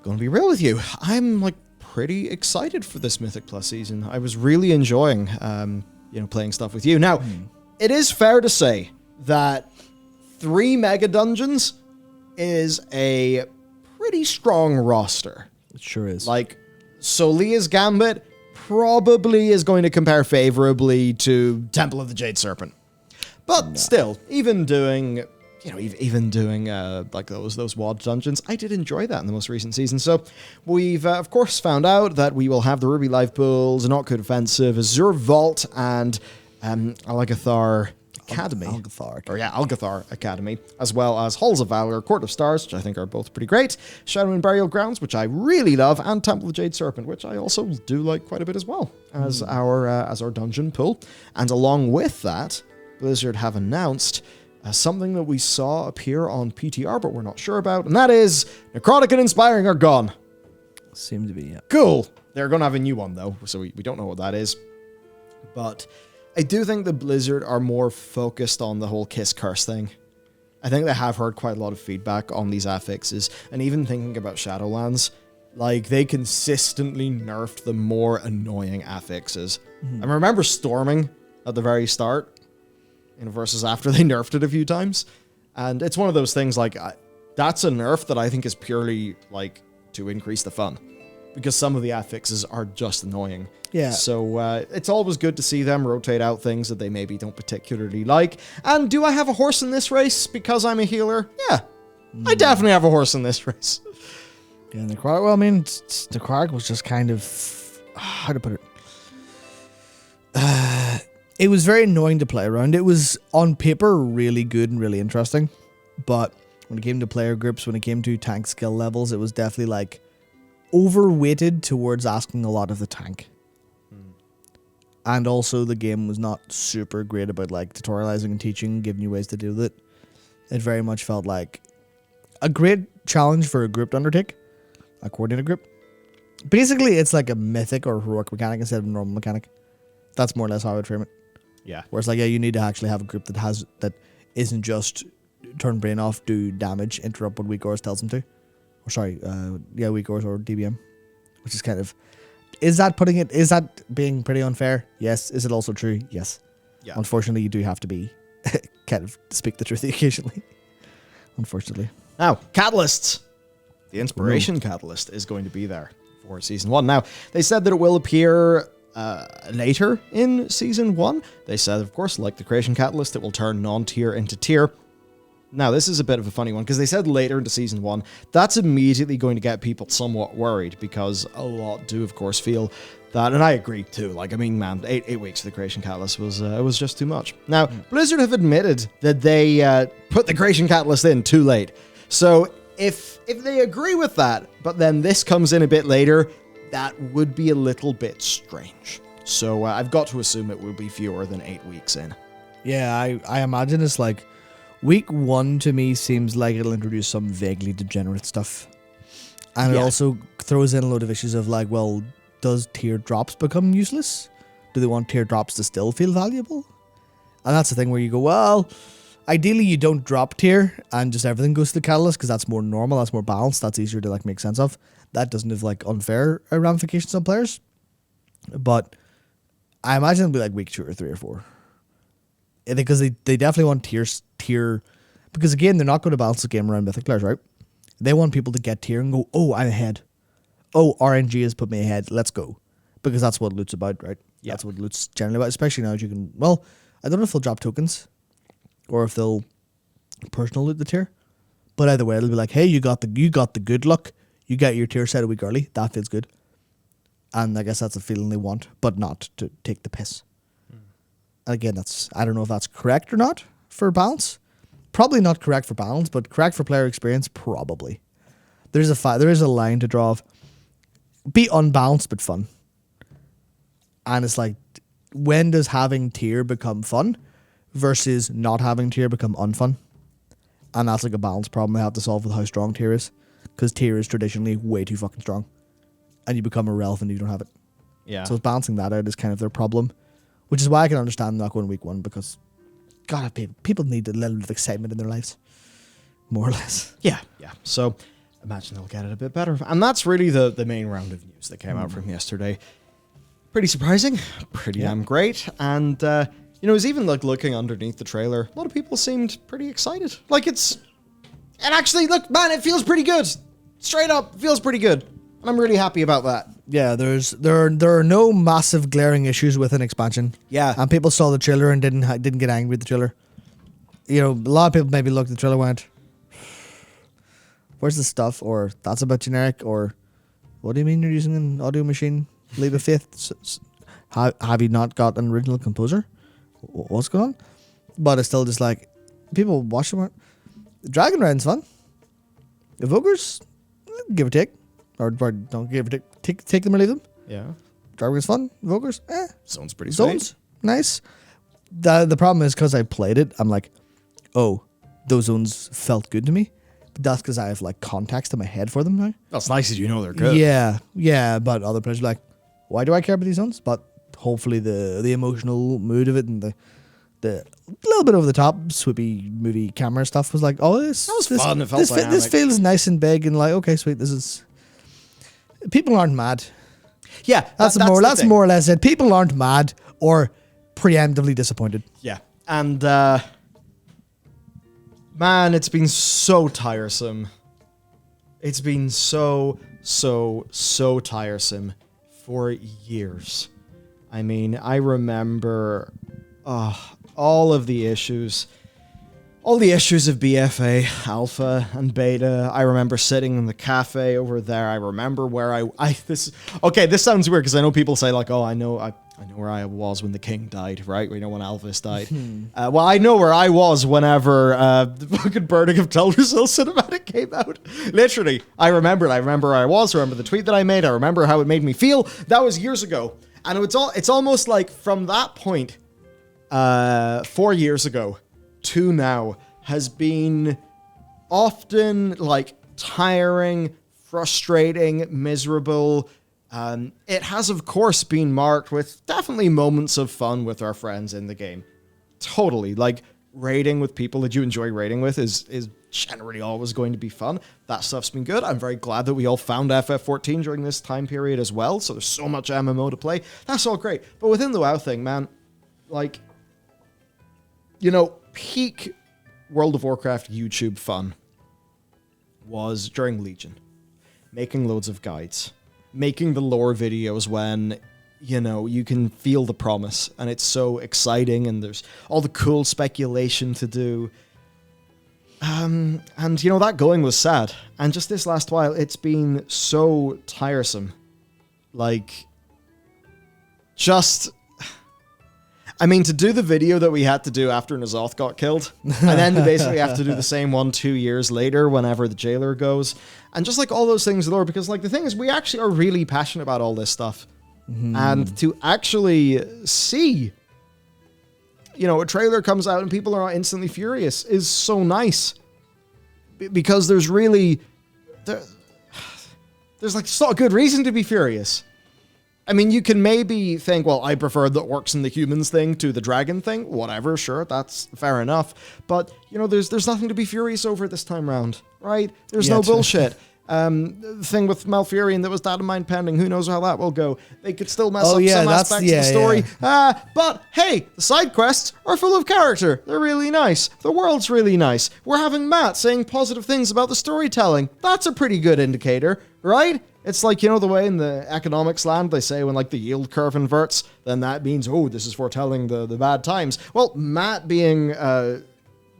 Gonna be real with you, I'm like pretty excited for this Mythic Plus season. I was really enjoying, playing stuff with you. Now, it is fair to say that 3 mega dungeons is a pretty strong roster. It sure is. Like, Solia's Gambit probably is going to compare favorably to Temple of the Jade Serpent. But still, even doing like those WoD dungeons, I did enjoy that in the most recent season. So we've, of course, found out that we will have the Ruby Life Pools, Zanokka Defensive, Azure Vault, and Alagathar Academy. Algathar Academy, as well as Halls of Valor, Court of Stars, which I think are both pretty great, Shadow and Burial Grounds, which I really love, and Temple of the Jade Serpent, which I also do like quite a bit as well, as our dungeon pool. And along with that, Blizzard have announced something that we saw appear on PTR, but we're not sure about, and that is Necrotic and Inspiring are gone. Seem to be, yeah. Cool. They're going to have a new one, though, so we don't know what that is. But I do think the Blizzard are more focused on the whole Kiss Curse thing. I think they have heard quite a lot of feedback on these affixes, and even thinking about Shadowlands, like, they consistently nerfed the more annoying affixes. I remember Storming at the very start, versus after they nerfed it a few times. And it's one of those things, like, that's a nerf that I think is purely, like, to increase the fun. Because some of the affixes are just annoying. Yeah. So it's always good to see them rotate out things that they maybe don't particularly like. And do I have a horse in this race because I'm a healer? Yeah. I definitely have a horse in this race. Yeah, Necrotic, well, I mean, Necrotic was just kind of... How to put it? It was very annoying to play around. It was, on paper, really good and really interesting. But when it came to player groups, when it came to tank skill levels, it was definitely, like, overweighted towards asking a lot of the tank. And also, the game was not super great about, like, tutorializing and teaching, giving you ways to deal with it. It very much felt like a great challenge for a group to undertake, a coordinated group. Basically, it's like a mythic or heroic mechanic instead of a normal mechanic. That's more or less how I would frame it. Yeah. Whereas, like, yeah, you need to actually have a group that isn't just turn brain off, do damage, interrupt what weak ores tells them to. Or sorry, weak ores or DBM. Which is kind of... Is that being pretty unfair? Yes. Is it also true? Yes. Yeah. Unfortunately, you do have to be kind of speak the truth occasionally. Unfortunately. Now, catalysts. The inspiration catalyst is going to be there for Season 1. Now, they said that it will appear later in Season 1. They said, of course, like the creation catalyst, it will turn non-tier into tier. Now, this is a bit of a funny one, because they said later into Season 1. That's immediately going to get people somewhat worried, because a lot do, of course, feel that, and I agree too. Like, I mean, man, 8 weeks of the creation catalyst was just too much. Now, Blizzard have admitted that they put the creation catalyst in too late. So, if they agree with that, but then this comes in a bit later, that would be a little bit strange. So, I've got to assume it will be fewer than 8 weeks in. Yeah, I imagine it's like... Week 1 to me seems like it'll introduce some vaguely degenerate stuff. And it also throws in a load of issues of like, well, does teardrops become useless? Do they want teardrops to still feel valuable? And that's the thing where you go, well, ideally you don't drop tier and just everything goes to the catalyst because that's more normal, that's more balanced, that's easier to like make sense of. That doesn't have like unfair ramifications on players. But I imagine it'll be like week 2 or 3 or 4. Because they definitely want tier, because again, they're not going to balance the game around Mythic players, right? They want people to get tier and go, oh, I'm ahead. Oh, RNG has put me ahead. Let's go. Because that's what loot's about, right? Yeah. That's what loot's generally about, especially now that you can, well, I don't know if they'll drop tokens or if they'll personal loot the tier. But either way, it'll be like, hey, you got the good luck. You get your tier set a week early. That feels good. And I guess that's a feeling they want, but not to take the piss. Again, I don't know if that's correct or not for balance. Probably not correct for balance, but correct for player experience, probably. There is a line to draw of be unbalanced but fun. And it's like, when does having tier become fun versus not having tier become unfun? And that's like a balance problem they have to solve with how strong tier is. Because tier is traditionally way too fucking strong. And you become irrelevant if you don't have it. Yeah. So balancing that out is kind of their problem. Which is why I can understand not going week 1, because God, people need a little bit of excitement in their lives. More or less. Yeah. So imagine they'll get it a bit better. And that's really the main round of news that came out from yesterday. Pretty surprising, pretty damn great. And, it was even like looking underneath the trailer. A lot of people seemed pretty excited. Like and actually, look, man, it feels pretty good. Straight up, feels pretty good. And I'm really happy about that. Yeah, there are no massive glaring issues with an expansion. Yeah. And people saw the trailer and didn't get angry with the trailer. A lot of people maybe looked at the trailer and went, where's the stuff? Or that's a bit generic. Or what do you mean you're using an audio machine? Leap of faith? Have you not got an original composer? What's going on? But it's still just like, people watch them. Dragon Round's fun. Evokers, give or take. Or don't give or take. Take them or leave them. Yeah. Dragon's fun. Evokers, Sounds pretty sweet. Zones, nice. The problem is because I played it, I'm like, oh, those zones felt good to me. But that's because I have like context in my head for them now. That's nice that you know they're good. Yeah. But other players are like, why do I care about these zones? But hopefully the emotional mood of it and the little bit over the top swoopy movie camera stuff was like, oh, this was fun. It felt dynamic. This feels nice and big and like, okay, sweet. This is. People aren't mad. Yeah, that's more or less it. People aren't mad or preemptively disappointed. Yeah, and man, it's been so tiresome. It's been so tiresome for years. I mean, I remember all of the issues. All the issues of BFA, Alpha, and Beta. I remember sitting in the cafe over there. I remember where this sounds weird because I know people say like, oh, I know where I was when the king died, right? We know when Alvis died. Well, I know where I was whenever the fucking Burning of Teldrassil cinematic came out. Literally, I remember where I was. I remember the tweet that I made. I remember how it made me feel. That was years ago, and it's almost like from that point, 4 years ago. To now has been often like tiring, frustrating, miserable. It has, of course, been marked with definitely moments of fun with our friends in the game. Totally. Like raiding with people that you enjoy raiding with is generally always going to be fun. That stuff's been good. I'm very glad that we all found FF14 during this time period as well. So there's so much MMO to play. That's all great. But within the WoW thing, man, like, peak World of Warcraft YouTube fun was during Legion. Making loads of guides. Making the lore videos when, you can feel the promise and it's so exciting and there's all the cool speculation to do. And, that going was sad. And just this last while, it's been so tiresome. Like, to do the video that we had to do after N'Zoth got killed, and then to basically have to do the same one 2 years later whenever the jailer goes, and just like all those things, Lord, because like the thing is, we actually are really passionate about all this stuff, and to actually see, a trailer comes out and people are instantly furious is so nice, because there's like so a good reason to be furious. I mean, you can maybe think, well, I prefer the orcs and the humans thing to the dragon thing. Whatever, sure, that's fair enough. But, there's nothing to be furious over this time round, right? There's no bullshit. The thing with Malfurion that was data mine pending, who knows how that will go. They could still mess up some aspects of the story. Yeah. But, hey, the side quests are full of character. They're really nice. The world's really nice. We're having Matt saying positive things about the storytelling. That's a pretty good indicator, right? It's like, the way in the economics land, they say when, like, the yield curve inverts, then that means, oh, this is foretelling the bad times. Well, Matt being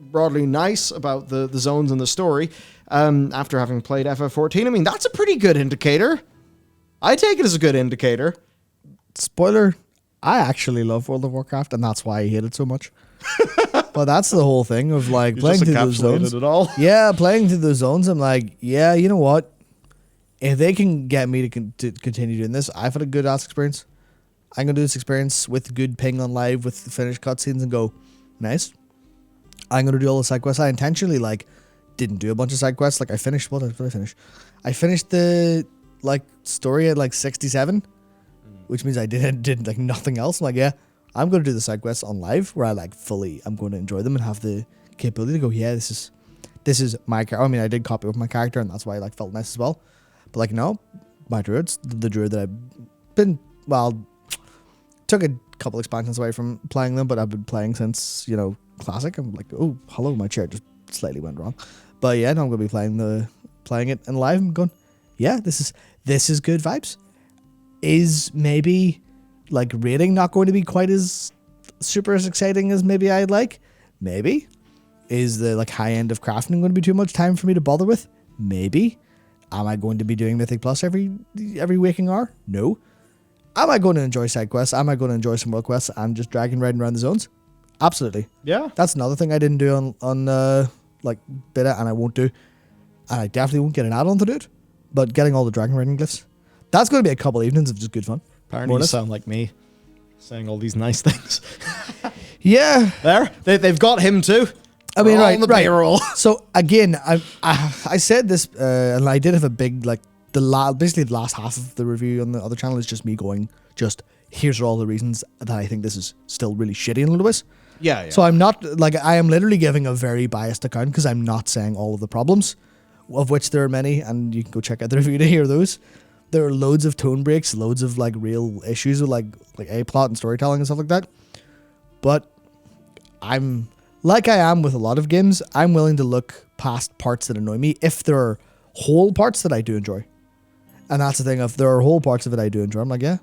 broadly nice about the zones and the story, after having played FF14, that's a pretty good indicator. I take it as a good indicator. Spoiler, I actually love World of Warcraft, and that's why I hate it so much. But that's the whole thing of, like, playing through those zones. It all. Yeah, playing through those zones, I'm like, yeah, you know what? If they can get me to continue doing this, I've had a good ass experience. I'm going to do this experience with good ping on live with the finished cutscenes and go, nice. I'm going to do all the side quests. I intentionally, didn't do a bunch of side quests. Like, I finished, what did I finish? I finished the, story at, 67, which means I did nothing else. I'm like, yeah, I'm going to do the side quests on live where I'm going to enjoy them and have the capability to go, yeah, this this is my character. I mean, I did copy with my character, and that's why I like felt nice as well. But like, no, my druid's the druid that I've been, well, took a couple expansions away from playing them, but I've been playing since, you know, Classic. I'm like, oh, hello, my chair just slightly went wrong. But yeah, no, I'm going to be playing it in live. I'm going, yeah, this is good vibes. Is maybe like rating not going to be quite as super as exciting as maybe I'd like? Maybe. Is the like high end of crafting going to be too much time for me to bother with? Maybe. Am I going to be doing Mythic Plus every waking hour? No. Am I going to enjoy side quests? Am I going to enjoy some world quests and just dragon riding around the zones? Absolutely. Yeah. That's another thing I didn't do on like beta, and I won't do. And I definitely won't get an add-on to do it. But getting all the dragon riding glyphs, that's going to be a couple evenings of just good fun. Apparently you sound like me, saying all these nice things. Yeah. There, they've got him too. I mean, right, on the payroll. So again, I said this, and I did have a big like basically the last half of the review on the other channel is just me going, just here's all the reasons that I think this is still really shitty in Lewis. Yeah. So I'm not like, I am literally giving a very biased account because I'm not saying all of the problems, of which there are many, and you can go check out the review to hear those. There are loads of tone breaks, loads of like real issues with like A plot and storytelling and stuff like that. But I'm like I am with a lot of games, I'm willing to look past parts that annoy me if there are whole parts that I do enjoy. And that's the thing, if there are whole parts of it I do enjoy, I'm like, yeah.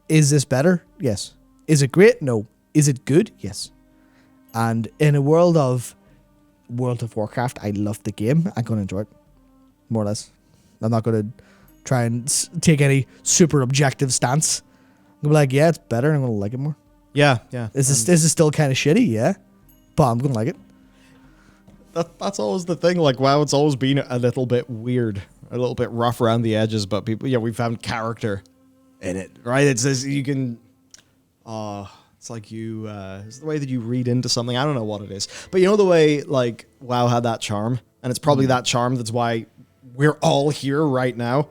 Is this better? Yes. Is it great? No. Is it good? Yes. And in a World of Warcraft, I love the game. I'm going to enjoy it. More or less. I'm not going to try and take any super objective stance. I'm going to be like, yeah, it's better. I'm going to like it more. Yeah. Is this still kind of shitty? Yeah. But I'm going to like it. That's always the thing. Like, wow, it's always been a little bit weird, a little bit rough around the edges, but people, yeah, we found character in it, right? It's this, you can, it's like you, it's the way that you read into something. I don't know what it is, but you know the way like WoW had that charm, and it's probably that charm that's why we're all here right now,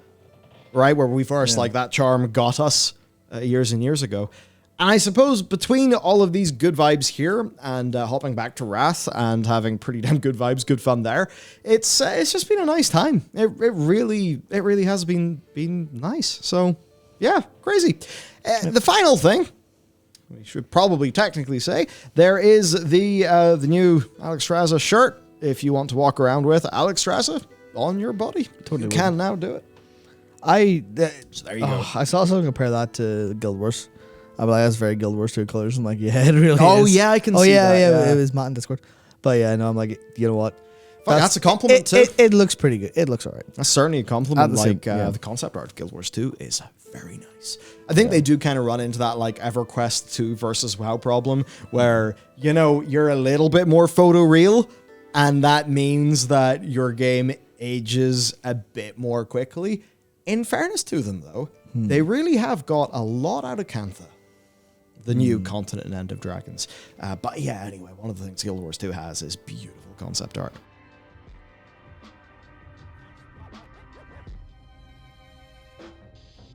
right? Where we first, like that charm got us years and years ago. And I suppose between all of these good vibes here and hopping back to Wrath and having pretty damn good vibes, good fun there, it's just been a nice time. It really has been nice. So yeah, crazy. The final thing we should probably technically say, there is the new Alex Straza shirt. If you want to walk around with Alex Straza on your body, you can now do it. So there you go. I saw someone compare that to Guild Wars. I'm like, that's very Guild Wars 2 colors. I'm like, yeah, it really is. Oh, yeah, I can see that. Yeah, it was Matt in Discord. But yeah, no, I'm like, you know what? That's a compliment, too. It looks pretty good. It looks all right. That's certainly a compliment. The concept art of Guild Wars 2 is very nice. I think they do kind of run into that, like, EverQuest 2 versus WoW problem, where, you know, you're a little bit more photoreal, and that means that your game ages a bit more quickly. In fairness to them, though, they really have got a lot out of Cantha, the new continent and End of Dragons. But yeah, anyway, one of the things Guild Wars 2 has is beautiful concept art.